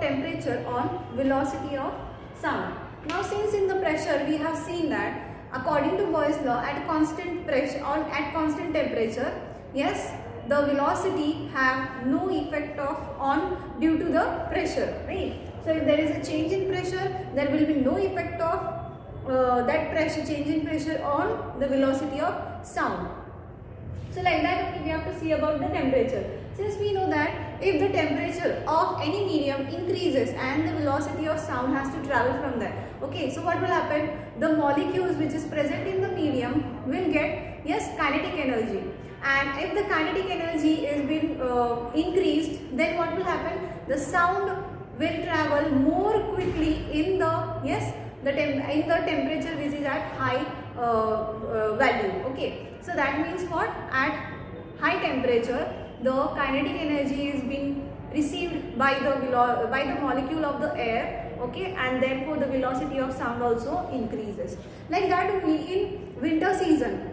temperature on velocity of sound. Now since in the pressure we have seen that according to Boyle's law, at constant pressure or at constant temperature, yes, the velocity have no effect of on due to the pressure, right? So if there is a change in pressure, there will be no effect of that pressure, change in pressure on the velocity of sound. So like that we have to see about the temperature. Since we know that if the temperature of any medium increases and the velocity of sound has to travel from there, okay, so what will happen? The molecules which is present in the medium will get, yes, kinetic energy, and if the kinetic energy is been increased, then what will happen? The sound will travel more quickly in the, yes, in the temperature which is at high value. Okay, so that means what? At high temperature, the kinetic energy is being received by the molecule of the air, okay, and therefore the velocity of sound also increases. Like that only in winter season.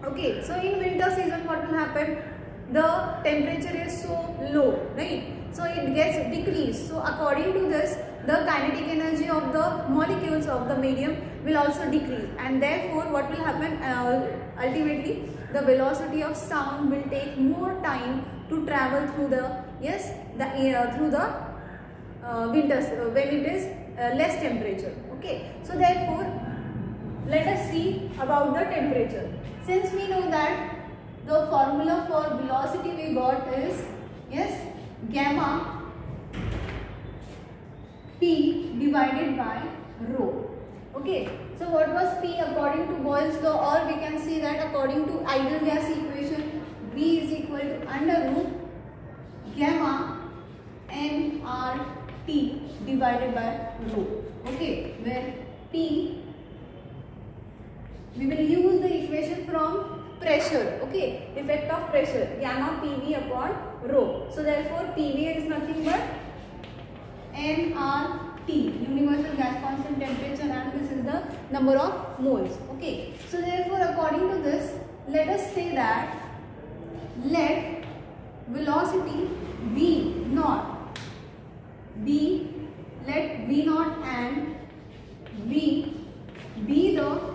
Okay, so in winter season what will happen? The temperature is so low, right? So it gets decreased. So according to this, the kinetic energy of the molecules of the medium will also decrease, and therefore what will happen? Ultimately, the velocity of sound will take more time to travel through the, yes, through the winters when it is less temperature. Okay, so therefore let us see about the temperature. Since we know that the formula for velocity we got is, yes, gamma P divided by rho. Okay, so what was P according to Boyle's law, or we can say that according to ideal gas equation, V is equal to under root gamma nRT divided by rho. Okay, where P, we will use the equation from pressure, okay, effect of pressure, gamma PV upon rho. So therefore PV is nothing but nRT, universal gas constant temperature, and this is the number of moles. Okay, so therefore according to this, let us say that let velocity V naught be, let V naught and V be the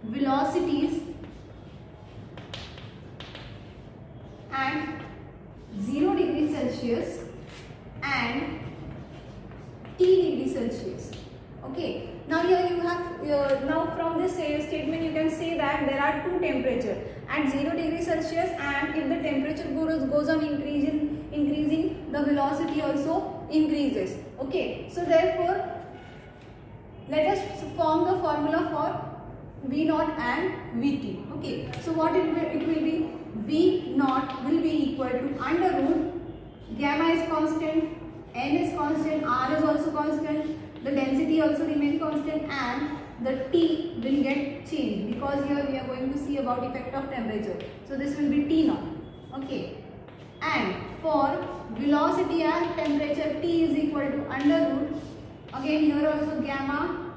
velocities at 0 degree Celsius and T degree Celsius. Okay, now here you have, now from this statement you can say that there are two temperatures at 0 degree Celsius, and if the temperature goes on increasing, the velocity also increases. Okay, so therefore let us form the formula for V naught and Vt. Okay, so what it will be? V naught will be equal to under root gamma is constant, n is constant, r is also constant, the density also remains constant, and the T will get changed because here we are going to see about effect of temperature. So this will be T naught. Okay, and for velocity and temperature, T is equal to under root, again here also gamma,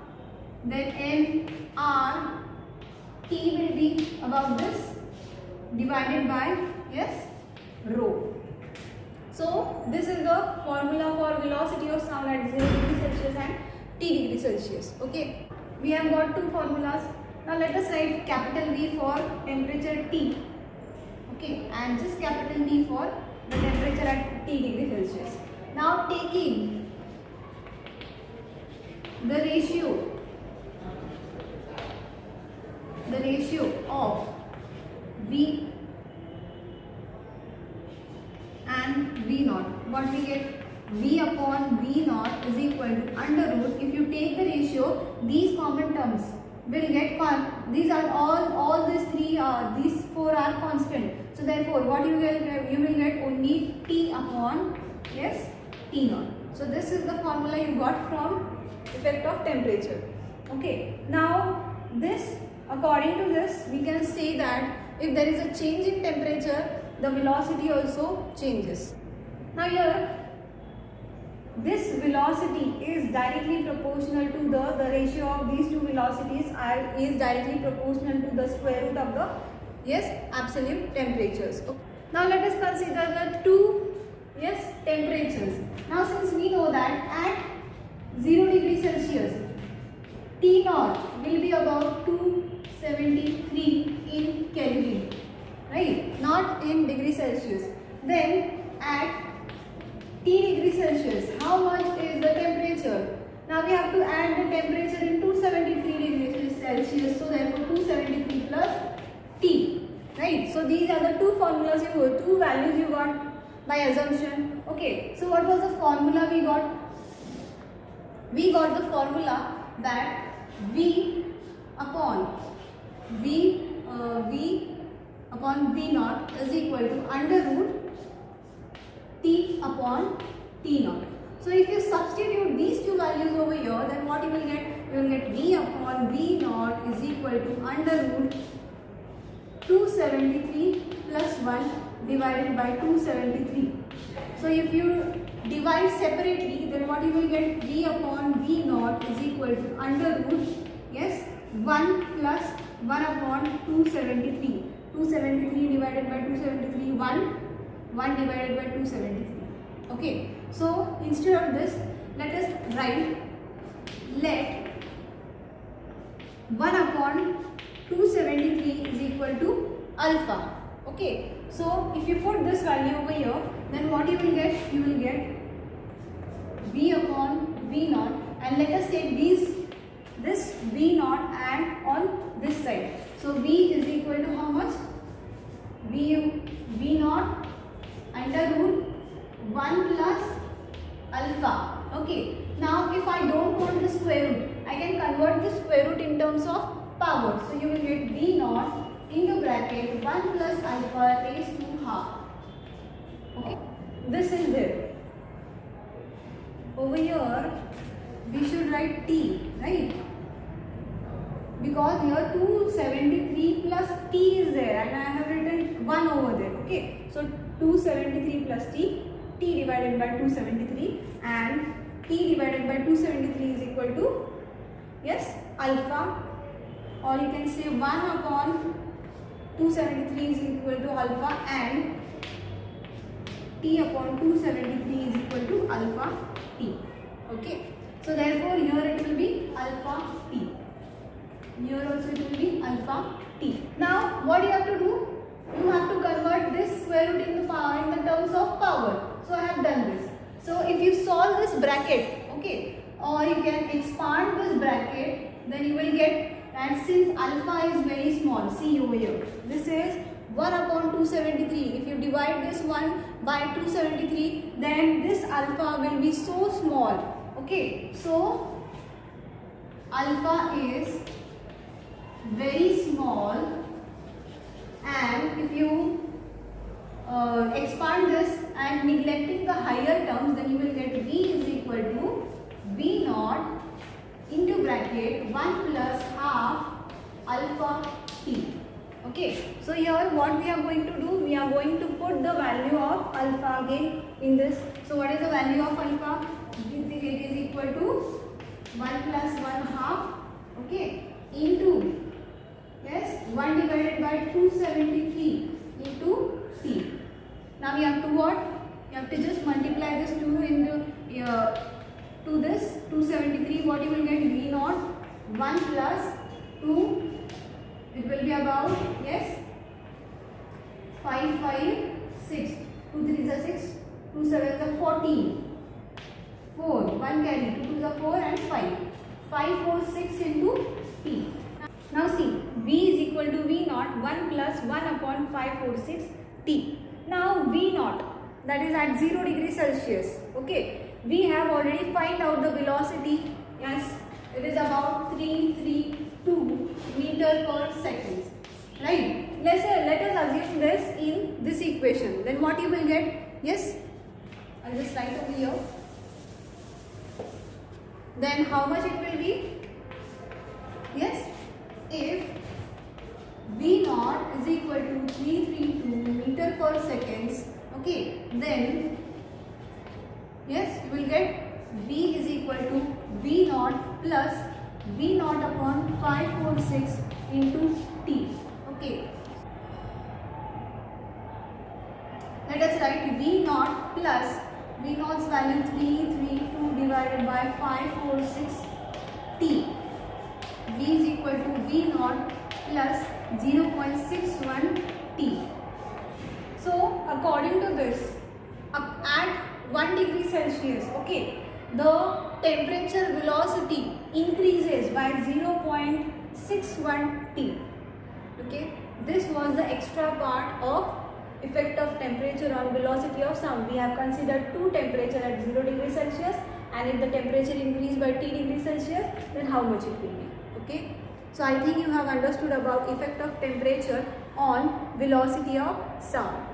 then n r, T will be about this divided by, yes, rho. So this is the formula for velocity of sound at 0 degree Celsius and T degree Celsius. Okay, we have got two formulas. Now let us write capital V for temperature T. Okay, and just capital T for the temperature at T degree Celsius. Now taking the ratio of V and V naught, what we get? V upon V naught is equal to under root. If you take the ratio, these common terms will get these are all these three these four are constant. So therefore what you will get only T upon, yes, T naught. So this is the formula you got from effect of temperature. Okay, now this, according to this, we can say that if there is a change in temperature, the velocity also changes. Now here, this velocity is directly proportional to the ratio of these two velocities is directly proportional to the square root of the, yes, absolute temperatures. Okay. Now let us consider the two Yes, temperatures. Now since we know that at 0 degree Celsius, T naught will be about 273 in Kelvin, right? Not in degree Celsius. Then at T degree Celsius, how much is the temperature? Now we have to add the temperature in 273 degrees Celsius. So therefore 273 plus T, right? So these are the two formulas two values you got by assumption. Okay, so what was the formula we got? We got the formula that V upon V naught is equal to under root T upon T naught. So if you substitute these two values over here, then what you will get? You will get V upon V naught is equal to under root 273 plus 1 divided by 273. So if you divide separately, then what you will get? V upon V naught is equal to under root, yes, 1 plus 1 upon 273. 273 divided by 273, 1 divided by 273. Okay, so instead of this, let us write, let 1 upon 273 is equal to alpha. Okay, so if you put this value over here, then what you will get? You will get V upon V naught, and let us take this V naught and on this side. So V is equal to how much? V naught under root 1 plus alpha. Okay, now if I don't want the square root, I can convert the square root in terms of power. So you will get V naught into bracket 1 plus alpha raised to half. Okay, this is there. Over here we should write T, right? Because here 273 plus T is there and I have written 1 over there. Okay, so 273 plus T, T divided by 273, and T divided by 273 is equal to, yes, alpha, or you can say 1 upon 273 is equal to alpha, and T upon 273 is equal to alpha T. Okay, so therefore here it will be alpha T. Here also it will be alpha T. Now what you have to do? You have to convert this square root in the power in the terms of power. So I have done this. So if you solve this bracket, okay, or you can expand this bracket, then you will get, and since alpha is very small, see over here, this is 1 upon 273. If you divide this 1 by 273, then this alpha will be so small. Okay, so alpha is very small, and if you expand this and neglecting the higher terms, then you will get V is equal to V naught into bracket 1 plus half alpha T. Okay, so here what we are going to do? We are going to put the value of alpha again in this. So what is the value of alpha? It is equal to 1 plus 1 half, okay, into, yes, 1 divided by 273 into T. Now you have to what? You have to just multiply this 2 into to this 273. What you will get? V naught 1 plus 2. It will be about, yes, 5, 5, 6. 2 3 is 6. 2 7 is 14. 4. 1 carry. 2 is 4 and 5. 5 4 6 into T. Now see, V is equal to V naught 1 plus 1 upon 5 4 6 T. Now V naught, that is at 0 degree Celsius. Okay, we have already find out the velocity. Yes, it is about 332 meter per second. Right? Let us assume this in this equation. Then what you will get? Yes, I'll just write over here. Then how much it will be? Yes, if V naught is equal to 332 meter per seconds, okay, then yes, you will get V is equal to V naught plus V naught upon 546 into T. Okay, let us write V naught plus V naught's value 332 divided by 546 T. V is equal to V naught plus 0.61 T. So according to this, at 1 degree Celsius, okay, the temperature velocity increases by 0.61 T. Okay, this was the extra part of effect of temperature on velocity of sound. We have considered two temperature at 0 degree Celsius, and if the temperature increase by T degree Celsius, then how much it will be. Okay, so I think you have understood about effect of temperature on velocity of sound.